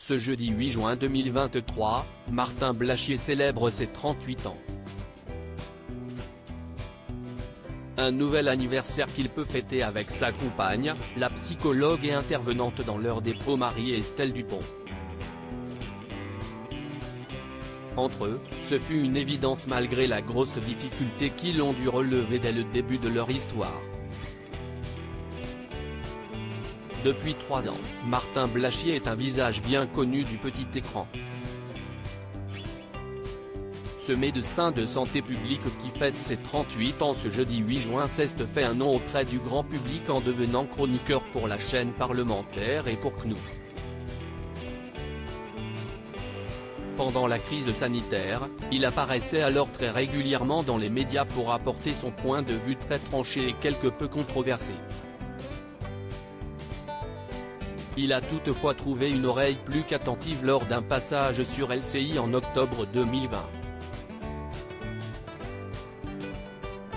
Ce jeudi 8 juin 2023, Martin Blachier célèbre ses 38 ans. Un nouvel anniversaire qu'il peut fêter avec sa compagne, la psychologue et intervenante dans l'heure des pros Marie-Estelle Dupont. Entre eux, ce fut une évidence malgré la grosse difficulté qu'ils ont dû relever dès le début de leur histoire. Depuis 3 ans, Martin Blachier est un visage bien connu du petit écran. Ce médecin de santé publique qui fête ses 38 ans ce jeudi 8 juin s'est fait un nom auprès du grand public en devenant chroniqueur pour la chaîne parlementaire et pour CNOU. Pendant la crise sanitaire, il apparaissait alors très régulièrement dans les médias pour apporter son point de vue très tranché et quelque peu controversé. Il a toutefois trouvé une oreille plus qu'attentive lors d'un passage sur LCI en octobre 2020.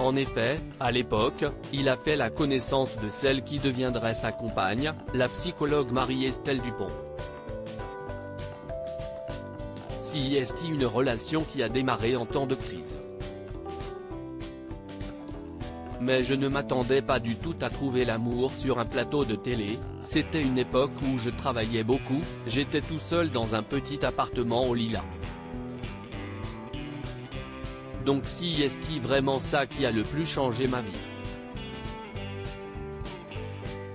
En effet, à l'époque, il a fait la connaissance de celle qui deviendrait sa compagne, la psychologue Marie-Estelle Dupont. C'est une relation qui a démarré en temps de crise. Mais je ne m'attendais pas du tout à trouver l'amour sur un plateau de télé, c'était une époque où je travaillais beaucoup, j'étais tout seul dans un petit appartement au Lilas. Donc c'est vraiment ça qui a le plus changé ma vie.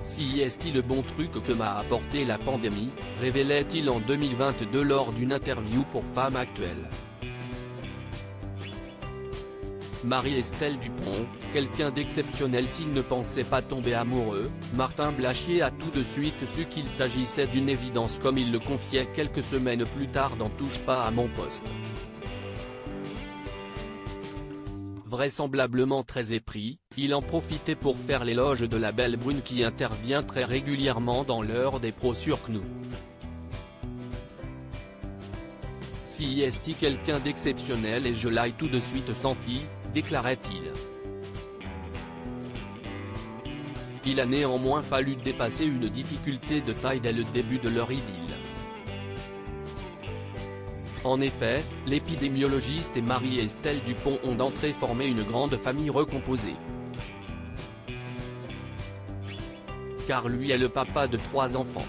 C'est le bon truc que m'a apporté la pandémie, révélait-il en 2022 lors d'une interview pour Femme Actuelle. Marie-Estelle Dupont, quelqu'un d'exceptionnel s'il ne pensait pas tomber amoureux, Martin Blachier a tout de suite su qu'il s'agissait d'une évidence comme il le confiait quelques semaines plus tard dans Touche pas à mon poste. Vraisemblablement très épris, il en profitait pour faire l'éloge de la belle brune qui intervient très régulièrement dans l'heure des pros sur CNOU. C'est quelqu'un d'exceptionnel et je l'ai tout de suite senti, déclarait-il. Il a néanmoins fallu dépasser une difficulté de taille dès le début de leur idylle. En effet, l'épidémiologiste et Marie-Estelle Dupont ont d'entrée formé une grande famille recomposée. Car lui est le papa de 3 enfants.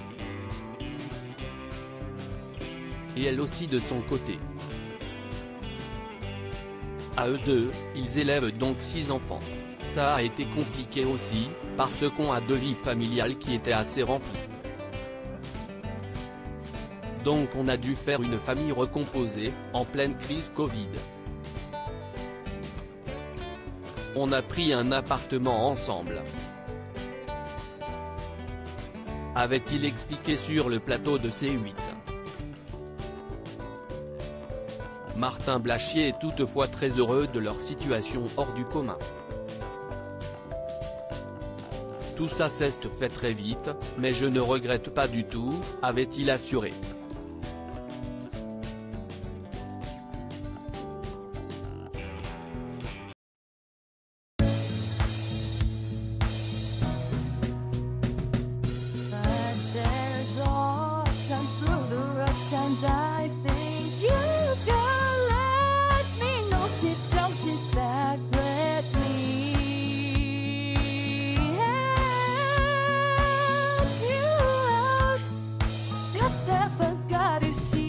Et elle aussi de son côté. À eux deux, ils élèvent donc 6 enfants. Ça a été compliqué aussi, parce qu'on a 2 vies familiales qui étaient assez remplies. Donc on a dû faire une famille recomposée, en pleine crise Covid. On a pris un appartement ensemble. Avait-il expliqué sur le plateau de C8. Martin Blachier est toutefois très heureux de leur situation hors du commun. Tout ça s'est fait très vite, mais je ne regrette pas du tout, avait-il assuré. I think you can let me know. Sit down, sit back, let me help you out. Just step, I got you see.